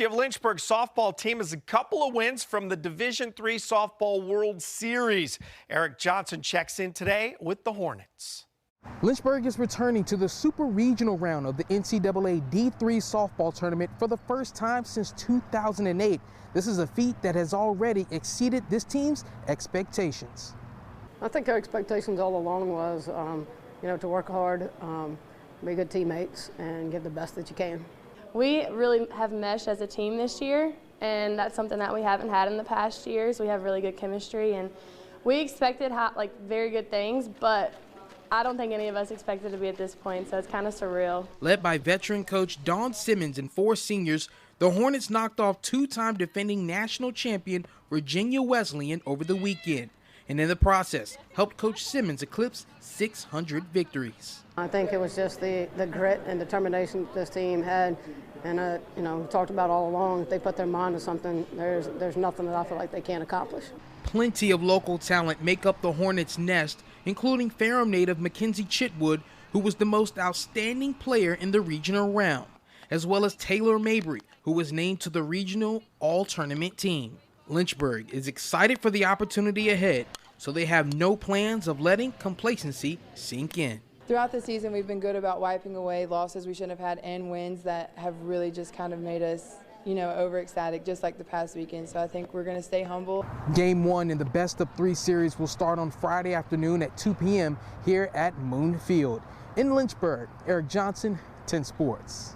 Give Lynchburg softball team has a couple of wins from the Division III Softball World Series. Eric Johnson checks in today with the Hornets. Lynchburg is returning to the super regional round of the NCAA D3 softball tournament for the first time since 2008. This is a feat that has already exceeded this team's expectations. I think our expectations all along was, to work hard, be good teammates, and give the best that you can. We really have meshed as a team this year, and that's something that we haven't had in the past years. We have really good chemistry, and we expected very good things, but I don't think any of us expected to be at this point, so it's kind of surreal. Led by veteran coach Dawn Simmons and 4 seniors, the Hornets knocked off 2-time defending national champion Virginia Wesleyan over the weekend, and in the process helped Coach Simmons eclipse 600 victories. I think it was just the grit and determination this team had, and we talked about all along, if they put their mind to something, there's nothing that I feel like they can't accomplish. Plenty of local talent make up the Hornets' nest, including Ferrum native Mackenzie Chitwood, who was the most outstanding player in the regional round, as well as Taylor Mabry, who was named to the regional all-tournament team. Lynchburg is excited for the opportunity ahead, so they have no plans of letting complacency sink in. Throughout the season, we've been good about wiping away losses we shouldn't have had and wins that have really just kind of made us, over-ecstatic, just like the past weekend. So I think we're going to stay humble. Game 1 in the best-of-3 series will start on Friday afternoon at 2 p.m. here at Moon Field. In Lynchburg, Eric Johnson, 10 Sports.